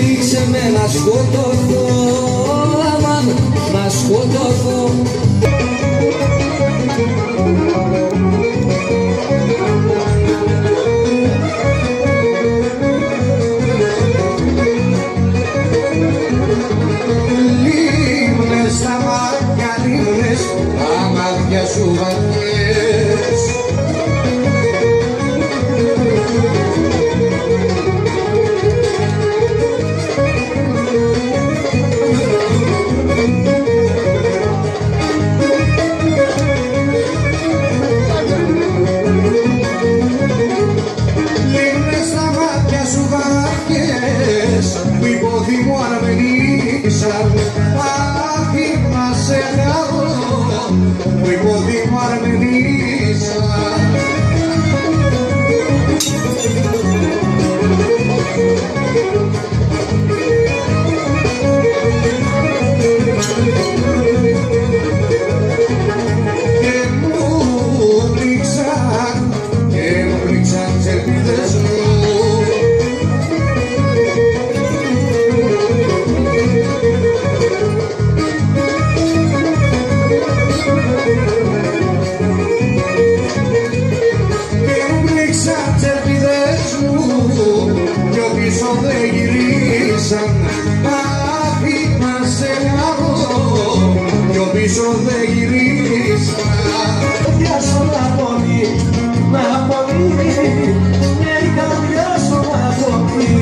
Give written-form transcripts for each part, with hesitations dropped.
ρίξε με να σκοτωθώ, αμάν να σκοτωθώ. Λίμνες τα μάτια, λίμνες τα μάτια σου βαθιές. Λίμνες τα μάτια σου βαθιές που οι πόδι μου αρμενήσαν. Άχι να σε χαρώ που οι πόδι μου αρμενήσαν. Και μου ρίξαν τις ελπίδες μου. Δεν γυρίσαν, άχι να σε χαρώ, πιο πίσω δεν γυρίσαν. Καρδιά σου να πονεί, να πονεί, και η καρδιά σου να πονεί.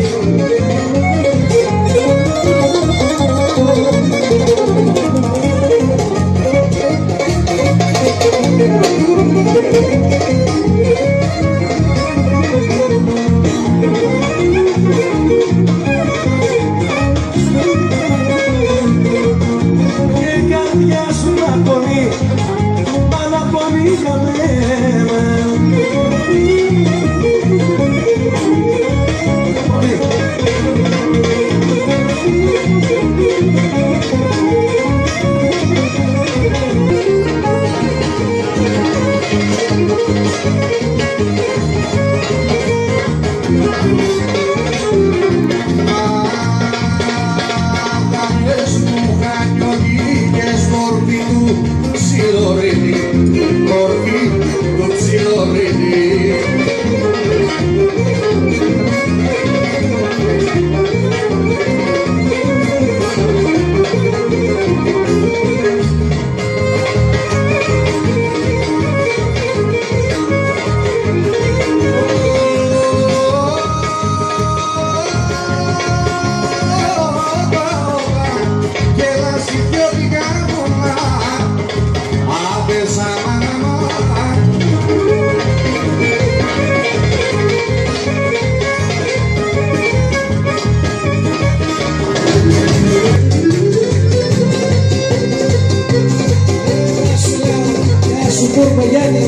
Κούρπο Γιάννη,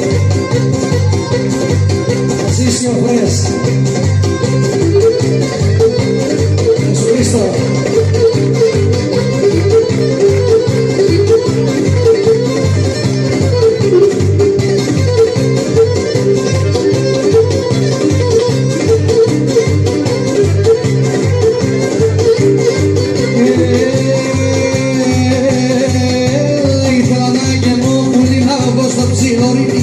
ζήσει ο Βρές, Ιησού Χριστό. Ήθελα να γεμώ πουλί να βγω στο ψιλορίδι.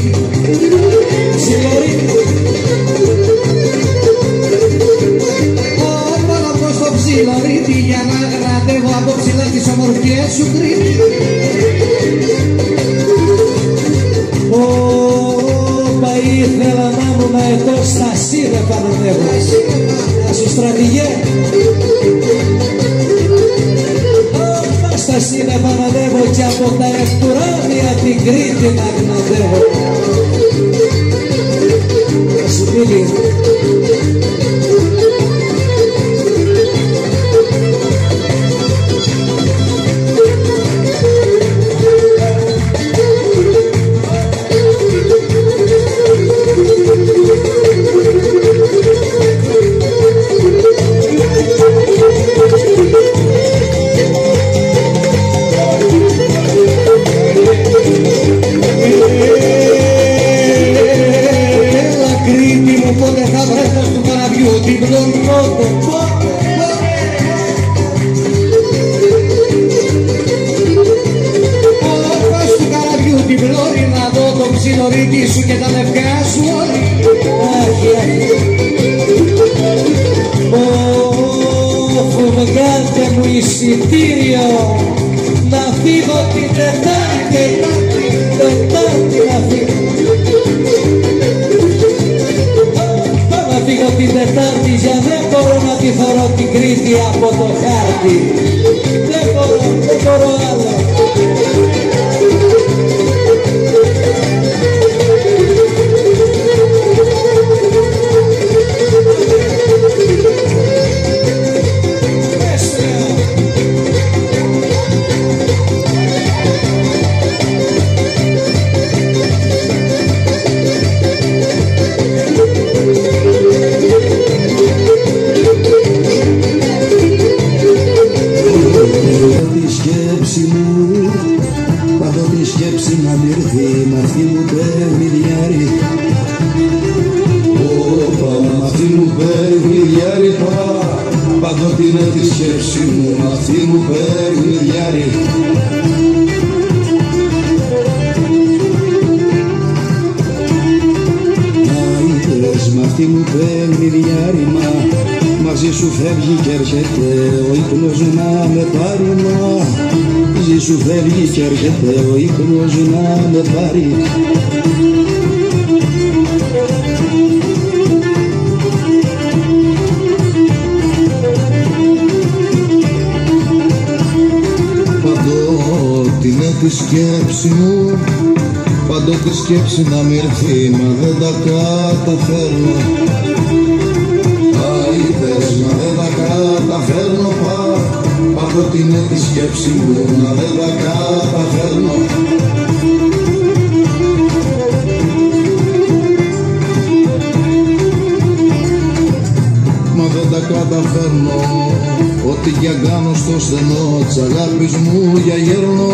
Ψιλορίδι για να γρατεύω από ψηλά τις ομορφιές σου Κρήτη. Όπα ήθελα να μου να εδώ στα σύννεφα να ανέβω. Να σου στρατηγέ. Όπα στα σύννεφα να ανέβω και από τα ευτουράνια την Κρήτη να γναδεύω. Να σου μίλει. Έλα Κρήτη μου, πότε θα βρεθώ ψιλορίκι σου και τα λευκά σου όλοι. Βγάλτε μου εισιτήριο να φύγω την Τετάρτη να φύγω. Να φύγω την Τετάρτη για δεν μπορώ να τη θωρώ την Κρήτη από το χάρτη. Δεν μπορώ άλλο. Πάντοτε σκέψη να μυρθεί μ' αυτή μου παιχνιδιάρη. Μ' αυτή μου παιχνιδιάρη. Πάντοτε είναι τη σκέψη μου μ' αυτή μου παιχνιδιάρη. Άιντες μ' αυτή μου παιχνιδιάρη. Μαζί σου φεύγει και έρχεται ο ύπνος να με πάρει. Μαζί σου φεύγει και έρχεται ο ύπνος να με πάρει. Πάντοτε είναι τη σκέψη μου, πάντοτε σκέψη να μ' έρθει, μα δεν τα καταφέρνω. Μα δεν τα καταφέρνω πάντοτε είναι τη σκέψη μου, μα δεν τα καταφέρνω. Μα δεν τα καταφέρνω, ό,τι κι αν κάνω στο στενό της αγάπης μου για γέρνω.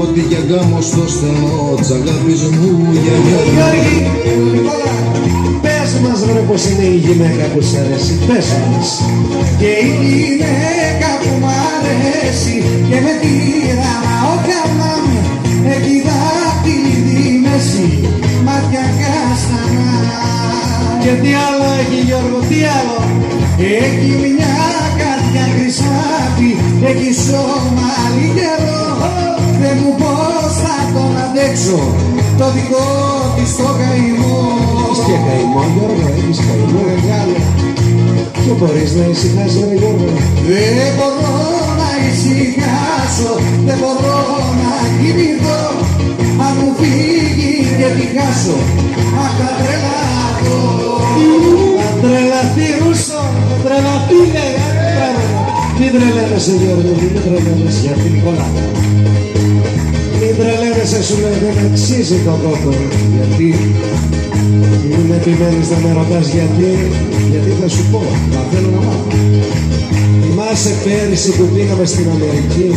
Ό,τι κι αν κάνω στο στενό της αγάπης μου για γέρνω. Πες μας βρε πως είναι η γυναίκα που σ' αρέσει, πες μας. Και η γυναίκα που μ' αρέσει και με τύραμα ο καμάμ, εκεί δάχτυλη τη μέση, μάτια κάστανα. Και τι άλλο έχει Γιώργο, τι άλλο? Έχει μια καρδιά χρυσάφι, έχει σώμα λιγερό. Δεν μου πώς θα τον αντέξω το δικό της το καημό. Έχεις και καημό Γιώργο, έχεις καημό μεγάλο. Και μπορείς να ησυχάσεις ρε Γιώργο? Δεν μπορώ να ησυχάσω, δεν μπορώ να κοιμηθώ. Αν μου φύγει και τη χάσω, αχ θα τρελαθώ. Θα τρελαθεί Ρούσο, θα τρελαθεί μην τρελαίνεσαι Γιώργο, μην τρελαίνεσαι για την Νικόλα. Μην τρελαίνεσαι σου λέει, δεν αξίζει το κόπο. Γιατί μην επιμένεις να με ρωτάς γιατί θα σου πω, μα θέλω να μάθω. Θυμάσαι πέρυσι που πήγαμε στην Αμερική,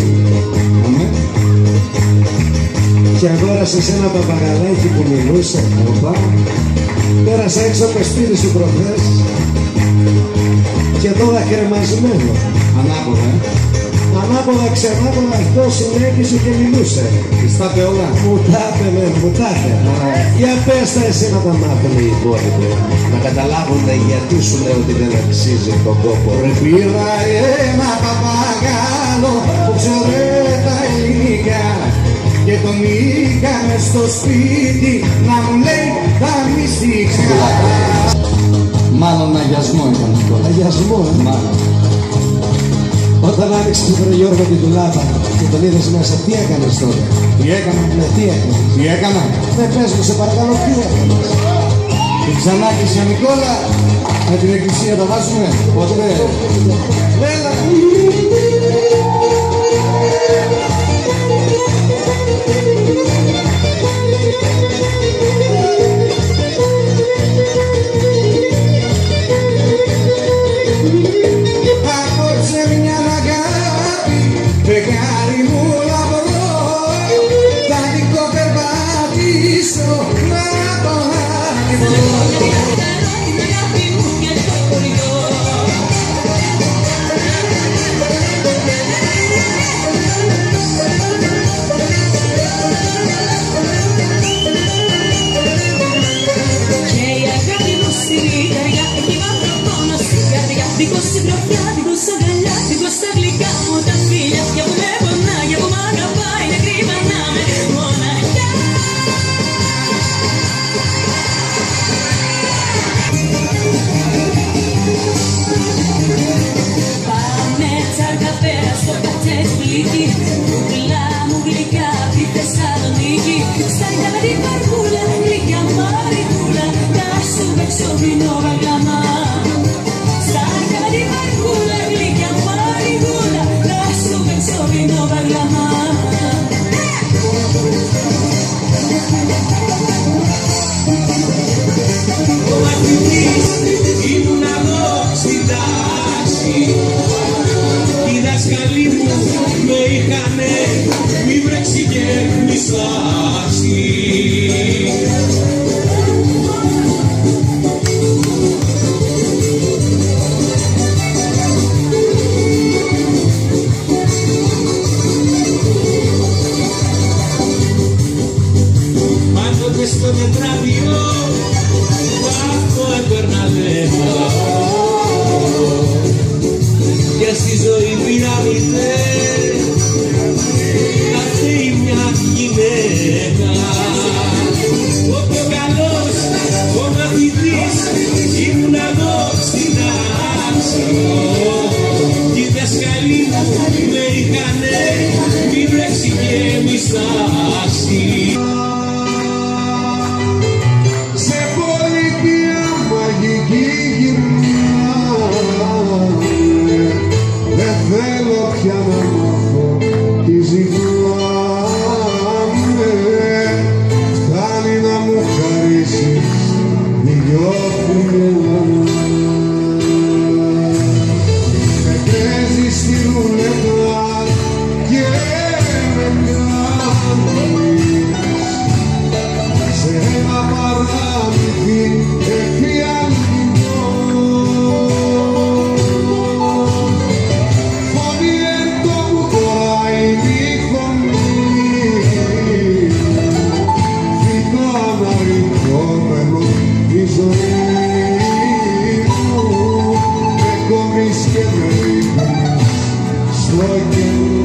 αμέ, και αγόρασες ένα παπαγαλάκι που μιλούσε, οπα. Πέρασα έξω από το σπίτι σου προχθές και τώρα κρεμασμένο. Ανάποδα, Ανάποδα ξενάποδα αυτό συνέχισε και μιλούσε. στα είπε όλα. Μου τα είπε, μου τα είπε. Για πες τα εσύ να τα μάθουν οι υπόλοιποι, να καταλάβουν γιατί σου λέω ότι δεν αξίζει τον κόπο. Ρε πήρα ένα παπαγάλο που ξέρε τα ελληνικά και τον είχαμε στο σπίτι να μου λέει τα μυστικά. Μάλλον αγιασμό ήταν αυτό. Αγιασμό, μάλλον. Όταν άνοιξε τον Γιώργο την τουλάπα και τον είδες μέσα, τι έκανες τότε? Τι έκανα? Ναι, τι έκανες? Τι έκανα? Ναι, πες μου, σε παρακαλώ, τι έκανες? Την Ξανάκη Νικόλα με την εκκλησία τα βάζουμε. Ποτέ. Έλα. Απόψε μια αγάπη, φεγγάρι μου λαμπρό, θα δικό περπατήσω να τον αγαπώ. δίχως αγκαλιά, δίχως τα γλυκά μου τα φίλια. Για που με πονά, για που μ' αγαπάει, να κρύβα να με μοναχιά. Πάμε τσάρκα πέρα στο κατσές πλήκη, κουκλά μου γλυκά απ' τη Θεσσαλονίκη. Στάρκα με την παρκούλα, γλυκιά μαρικούλα, θα σου παίξω βινό βαγλαμά. Στάρκα με την παρκούλα, γλυκιά μαρικούλα, θα σου παίξω βινό βαγλαμά. Ο μαθητής ήμουν εγώ στην τάξη. Οι δάσκαλοι μου με είχανε μη βρέξει και μη στάξει. Πάντοτε στο τετράδιο αυτό έπαιρνα νεύρα. Και στη ζωή πειράμηδε να φταίει μια γυναίκα. Ο πιο καλός ο μαθητής ήμουν εγώ στην τάξη. Οι δασκαλοί μου με είχανε μη βρέξει και μη στάξει. Σε πολιτεία μαγική γυρνάμε, δεν θέλω πια να μάθω τι ζητάμε. Φτάνει να μου χαρίσεις δυο φιλιά. Με παίζεις στη ρουλέτα και με κάνεις σε ένα παράμυθι εφιαλτικό. Φωνή εν το που χωράει η φωνή, φυτό αναρριχόμενο η ζωή μου. Με κόβεις και με ρίχνεις στο κενό.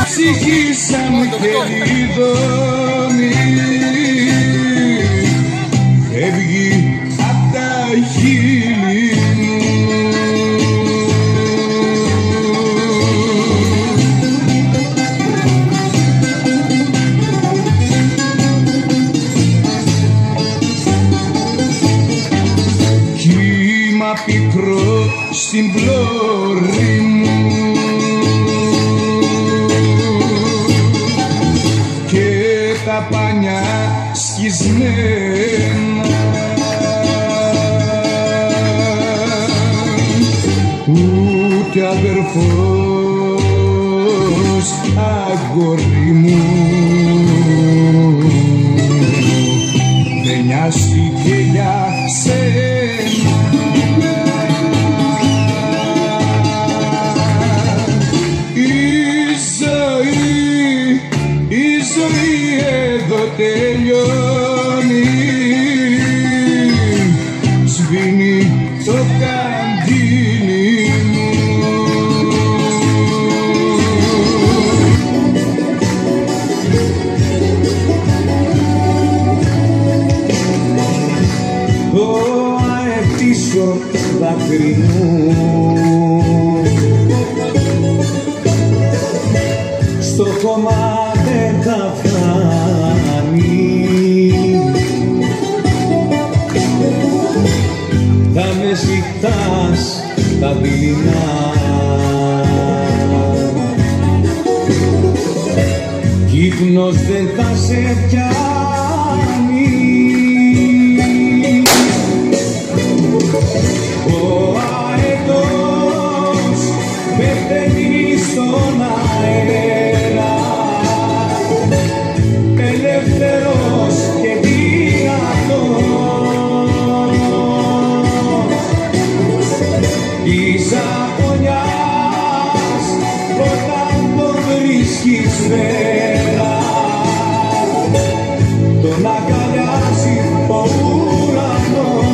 Ψυχή σαν χελιδόνι φεύγει απ' τα χείλη μου. Κύμα πικρό στην πλώρη μου τα πανιά σκισμένα, ούτε αδερφός αγόρι μου δεν νοιάστηκε για σένα. Η ζωή εδώ τελειώνει, σβήνει το καντήλι μου. Το αετήσιο δάκρυ μου στο χώμα δεν θα φτάνει, θα με ζητάς τα δειλινά. ύπνος δεν θα σε πιάνει. Ο αετός πεθαίνει στον αέρα, ελεύθερος και δυνατός, της αγωνιάς όταν τον βρίσκεις πέρα, τον αγκαλιάζει ο ουρανός.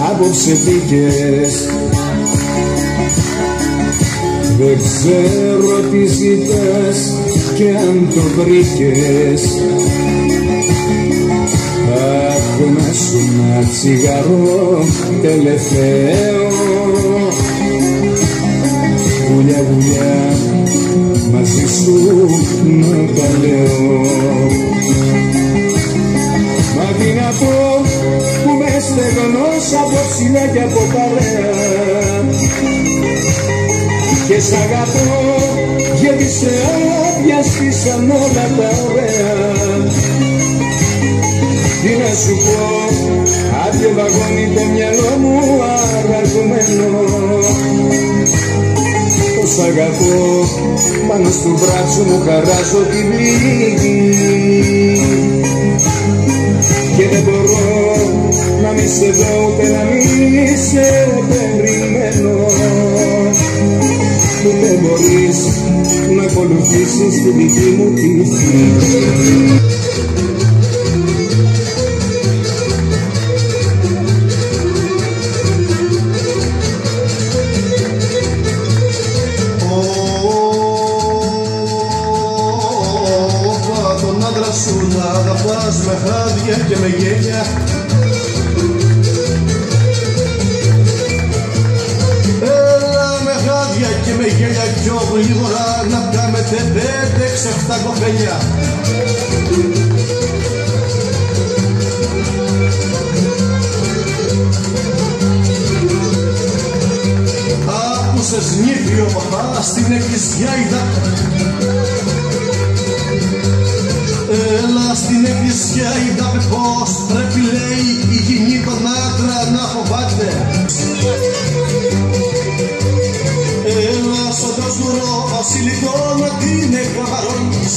Απόψε μπήκες, δεν ξέρω τι ζητάς και αν το βρήκες. Αχ, να σου ένα τσιγαρό τελευταίο, βουλιά βουλιά μαζί σου να τα λέω. Μα τι να πω που με στεγνός από ψηλά και από παρέα, και σ' αγαπώ γιατί σε άδειαστήσαν όλα τα ωραία. Τι να σου πω, άδειο βαγόνι το μυαλό μου αραγωμένο. Το σ' αγαπώ, πάνω στο μπράτσο μου χαράζω τη πληγή, και δεν μπορώ να μη σε δω ούτε να μη σε περιμένω. Που δεν μπορείς να ακολουθήσεις τη δική μου τη φύση. Τον άντρα σου να αγαπάς με χάδια και με γέλια, και με γέλια πιο γλίγορα να κάνετε 5-6-7 κοπέλια. Άκουσες νύφιο παπά στην εκκλησιά είδα, έλα στην εκκλησιά είδαμε πως πρέπει λέει η γυνή τον άντρα να φοβάται. Έλα στον κόσμο βασίλειο βασιλικό να την εκαβαρώνεις.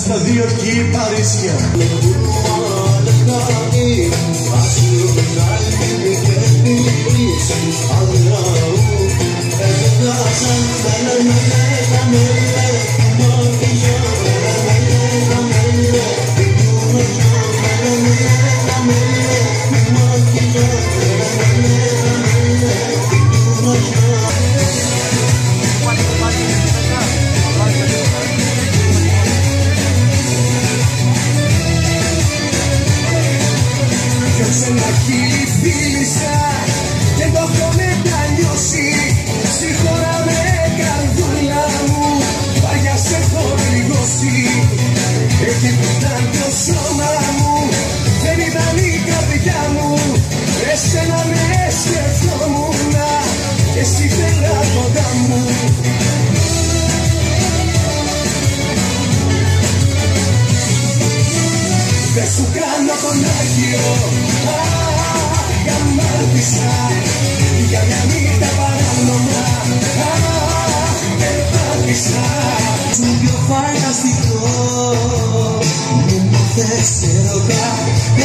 Στα δύο κυπαρίσια. Ένα χείλη φίλησα και το έχω μετανιώσει. Συγχώρα με καρδούλα μου, παγιά σε έχω πληγώσει. Εκεί που ήταν το σώμα μου, δεν ήταν η καρδιά μου. Εσένα με σκεφτόμουνα και εσύ φέρα κοντά μου. Δεν σου κάνω τον Άγιο, γαμάτισα για μια νύχτα παράνομα, περπάτησα. Σου πιο φανταστικό, μου θες έρωτα,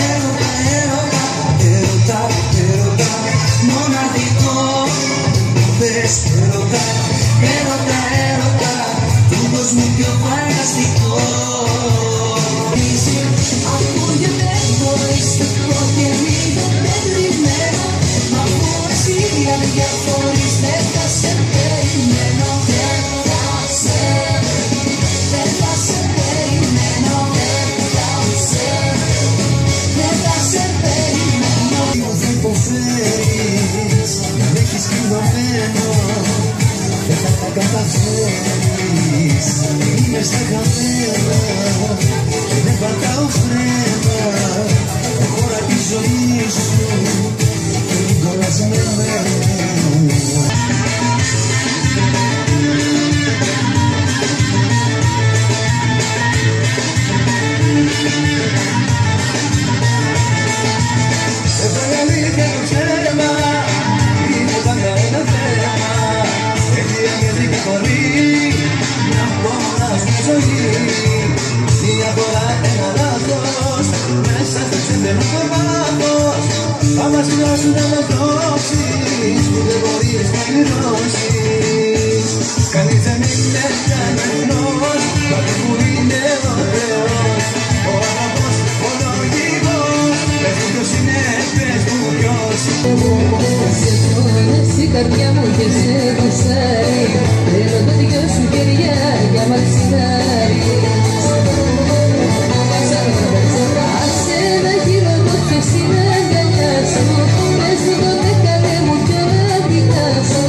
έρωτα, έρωτα, έρωτα, έρωτα, μοναδικό. Μου θες έρωτα, έρωτα, έρωτα, του κόσμου πιο φανταστικό. Ακούγεται χωριστικό και λίγο πετριμμένο, μα αφού εσύ αδιαφορείς δεν θα σε περιμένω. Δεν θα σε περιμένω, δεν θα σε περιμένω. Δεν υποφέρεις, δεν έχεις κλειδωμένο, δεν θα τα καταφέρεις. Είμαι στα χαμένα και δεν πατάω φρένα. Προχώρα τη ζωή σου και μην κολλάς με μένα. Εδώ η αλήθεια το ψέμα είναι πάντα ένα θέμα. Έχει αγγελή και χωρί να μπορώ στη ζωή. Μια φορά ένα λάθος μέσα στο ξένο το βάθος. Θα μας χρειάσουν να με δώσεις που δεν μπορείς να πληρώσεις. Κανείς δεν είναι κανένας, μα δεν που είναι ωραίος. Ο άνθρωπος, ο λογικός, πες μου ποιος είναι, πες μου ποιος. Σε φώνες η καρδιά μου και σε γουστάρει, θέλω τα δυο σου χέρια για μαξιλάρι. Άσε να γύρω εγώ και στην αγκαλιά σου, πες μου τότε καλέ μου κι όλα δικά σου.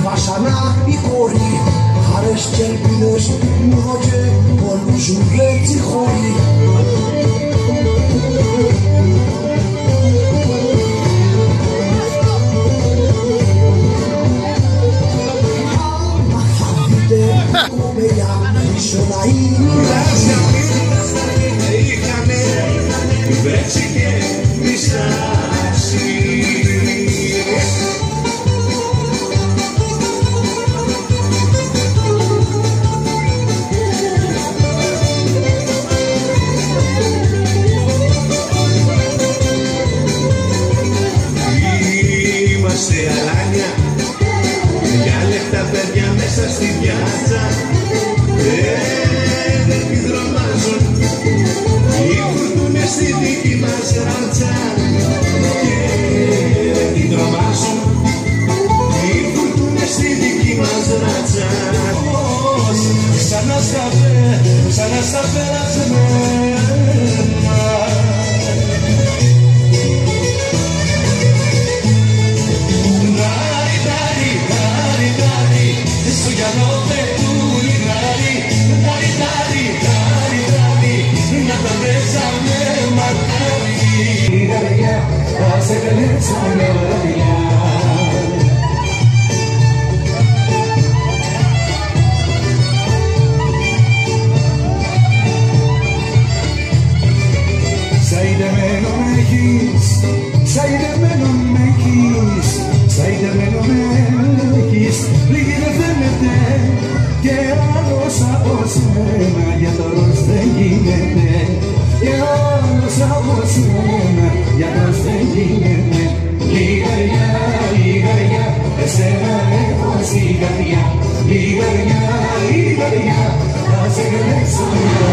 βασανά η κόρη. Χαρές και ελπίδες μου δω και πολλούζουν έτσι χώροι. Άμα θα δείτε κομμέλια πίσω να είναι Λάζια πίτας είχαμε βρέξει και μισάσει. Είμαστε αλάνια, για λεφτά παιδιά μέσα στη πιάτσα. Δεν την τρομάζουν, οι φουρτούνες στη δική μας ράτσα. Δεν την τρομάζουν, οι φουρτούνες στη δική μας ράτσα. Σαν να στα πέρασε μένα. Στο γυαλό πετούν οι γράδι, να τα μέσα με μακάρι. Η καρδιά θα σε καλέσω μελωδιά. Σαϊδεμένο με έχεις, σαϊδεμένο με έχεις, σαϊδεμένο με έχεις. Λίγοι δεν φαίνεται και άλλος από σένα, για το ροζ δεν γίνεται. Και άλλος από σένα, για το ροζ δεν γίνεται. Λιγαριά, εσένα έχω στην καρδιά. Λιγαριά, θα σε καλέσω.